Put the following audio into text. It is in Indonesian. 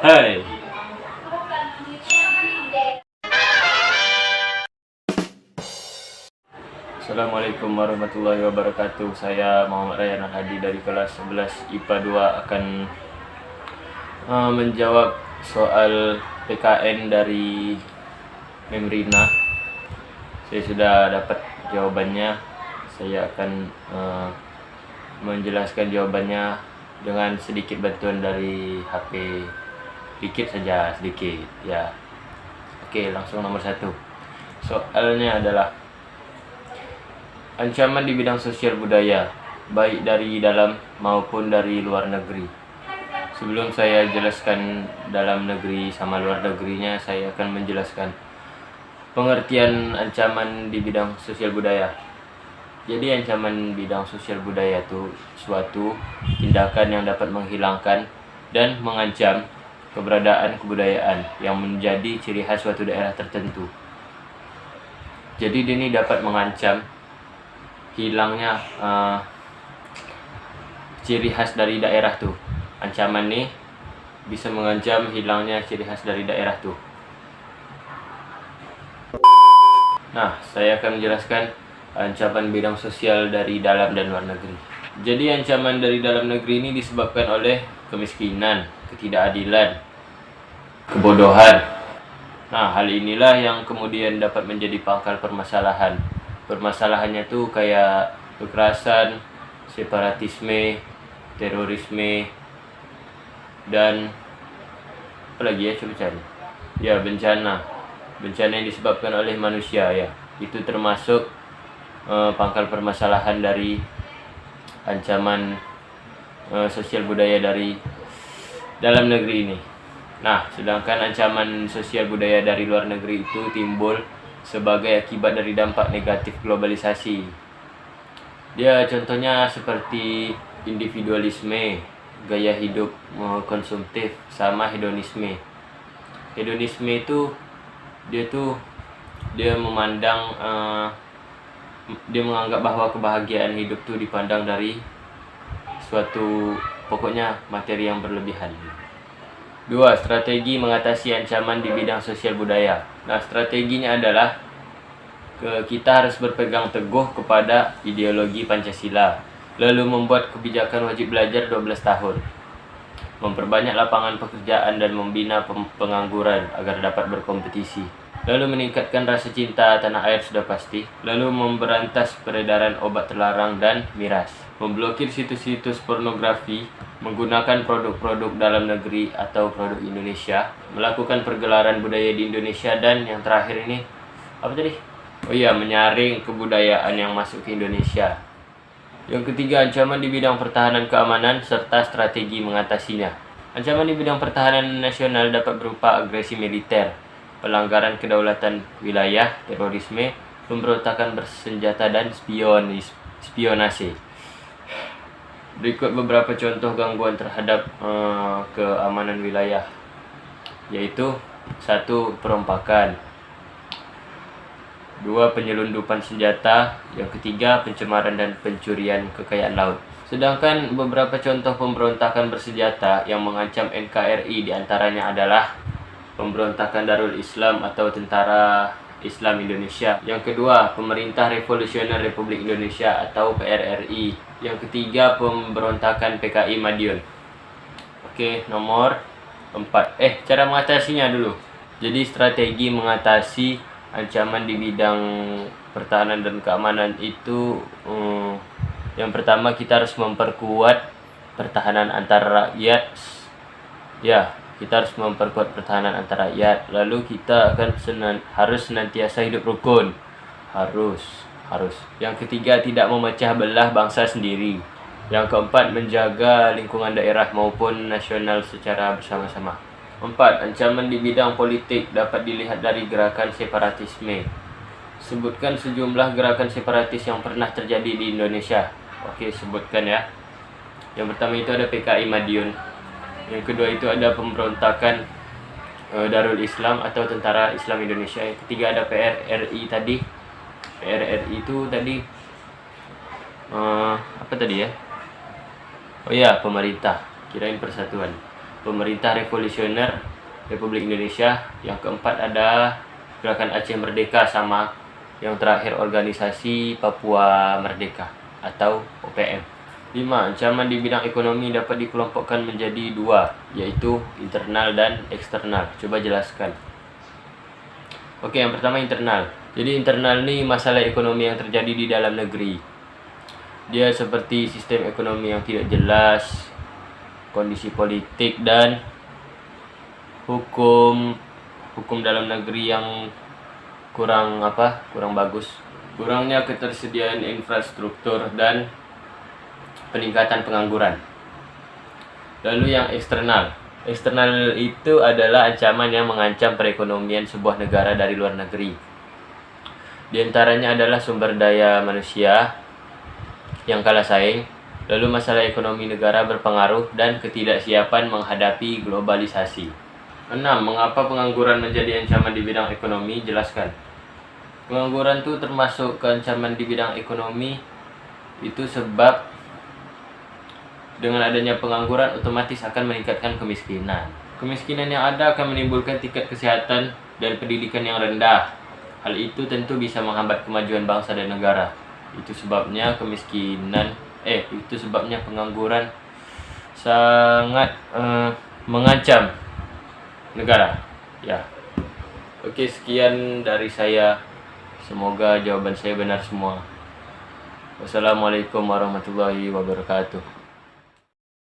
Hai. Assalamualaikum warahmatullahi wabarakatuh. Saya Muhammad Rayyan Hadi dari kelas 11 IPA 2 akan menjawab soal PKN dari Memrina. Saya sudah dapat jawabannya. Saya akan menjelaskan jawabannya dengan sedikit bantuan dari HP. Sedikit saja, sedikit ya. Oke, langsung nomor 1. Soalnya adalah ancaman di bidang sosial budaya, baik dari dalam maupun dari luar negeri. Sebelum saya jelaskan dalam negeri sama luar negerinya, saya akan menjelaskan pengertian ancaman di bidang sosial budaya. Jadi ancaman bidang sosial budaya itu suatu tindakan yang dapat menghilangkan dan mengancam keberadaan kebudayaan yang menjadi ciri khas suatu daerah tertentu. Jadi ini dapat mengancam hilangnya ciri khas dari daerah tuh. Ancaman nih bisa mengancam hilangnya ciri khas dari daerah tuh. Nah, saya akan menjelaskan ancaman bidang sosial dari dalam dan luar negeri. Jadi ancaman dari dalam negeri ini disebabkan oleh kemiskinan, ketidakadilan, kebodohan. Nah, hal inilah yang kemudian dapat menjadi pangkal permasalahan. Permasalahannya tuh kayak kekerasan, separatisme, terorisme, dan apa lagi ya, coba cari. Ya, bencana. Bencana yang disebabkan oleh manusia ya. Itu termasuk pangkal permasalahan dari ancaman sosial budaya dari dalam negeri ini. Nah, sedangkan ancaman sosial budaya dari luar negeri itu timbul sebagai akibat dari dampak negatif globalisasi. Dia contohnya seperti individualisme, gaya hidup konsumtif, sama hedonisme. Hedonisme itu dia memandang dia menganggap bahwa kebahagiaan hidup itu dipandang dari suatu pokoknya materi yang berlebihan. 2. Strategi mengatasi ancaman di bidang sosial budaya. Nah, strateginya adalah kita harus berpegang teguh kepada ideologi Pancasila, lalu membuat kebijakan wajib belajar 12 tahun, memperbanyak lapangan pekerjaan dan membina pengangguran agar dapat berkompetisi, lalu meningkatkan rasa cinta tanah air sudah pasti, lalu memberantas peredaran obat terlarang dan miras, memblokir situs-situs pornografi, menggunakan produk-produk dalam negeri atau produk Indonesia, melakukan pergelaran budaya di Indonesia, dan yang terakhir ini apa tadi? Oh iya, menyaring kebudayaan yang masuk ke Indonesia. Yang ketiga, ancaman di bidang pertahanan keamanan serta strategi mengatasinya. Ancaman di bidang pertahanan nasional dapat berupa agresi militer, pelanggaran kedaulatan wilayah, terorisme, pemberontakan bersenjata, dan spionase. Berikut beberapa contoh gangguan terhadap keamanan wilayah, yaitu 1. Perompakan, 2. Penyelundupan senjata, yang ketiga pencemaran dan pencurian kekayaan laut. Sedangkan beberapa contoh pemberontakan bersenjata yang mengancam NKRI diantaranya adalah pemberontakan Darul Islam atau Tentara Islam Indonesia. Yang kedua, Pemerintah Revolusioner Republik Indonesia atau PRRI. Yang ketiga, pemberontakan PKI Madiun. Oke, nomor 4. Cara mengatasinya dulu. Jadi strategi mengatasi ancaman di bidang pertahanan dan keamanan itu yang pertama, kita harus memperkuat pertahanan antar rakyat. Ya, kita harus memperkuat pertahanan antar rakyat. Lalu kita akan harus senantiasa hidup rukun. Harus. Yang ketiga, tidak memecah belah bangsa sendiri. Yang keempat, menjaga lingkungan daerah maupun nasional secara bersama-sama. 4. Ancaman di bidang politik dapat dilihat dari gerakan separatisme. Sebutkan sejumlah gerakan separatis yang pernah terjadi di Indonesia. Oke, sebutkan ya. Yang pertama itu ada PKI Madiun. Yang kedua itu ada pemberontakan Darul Islam atau Tentara Islam Indonesia. Yang ketiga ada PRRI tadi. PRRI itu tadi apa tadi ya? Oh ya, pemerintah. Kirain persatuan. Pemerintah Revolusioner Republik Indonesia. Yang keempat ada Gerakan Aceh Merdeka, sama yang terakhir Organisasi Papua Merdeka atau OPM. 5. Ancaman di bidang ekonomi dapat dikelompokkan menjadi dua, yaitu internal dan eksternal. Coba jelaskan. Oke, yang pertama internal. Jadi internal ini masalah ekonomi yang terjadi di dalam negeri. Dia seperti sistem ekonomi yang tidak jelas, kondisi politik, dan hukum dalam negeri yang kurang bagus. Kurangnya ketersediaan infrastruktur dan peningkatan pengangguran. Lalu yang eksternal. Eksternal itu adalah ancaman yang mengancam perekonomian sebuah negara dari luar negeri. Di antaranya adalah sumber daya manusia yang kalah saing, lalu masalah ekonomi negara berpengaruh, dan ketidaksiapan menghadapi globalisasi. 6. Mengapa pengangguran menjadi ancaman di bidang ekonomi? Jelaskan. Pengangguran itu termasuk keancaman di bidang ekonomi itu sebab dengan adanya pengangguran otomatis akan meningkatkan kemiskinan. Kemiskinan yang ada akan menimbulkan tingkat kesehatan dan pendidikan yang rendah. Hal itu tentu bisa menghambat kemajuan bangsa dan negara. Itu sebabnya pengangguran sangat mengancam negara. Ya. Oke, sekian dari saya. Semoga jawaban saya benar semua. Wassalamualaikum warahmatullahi wabarakatuh.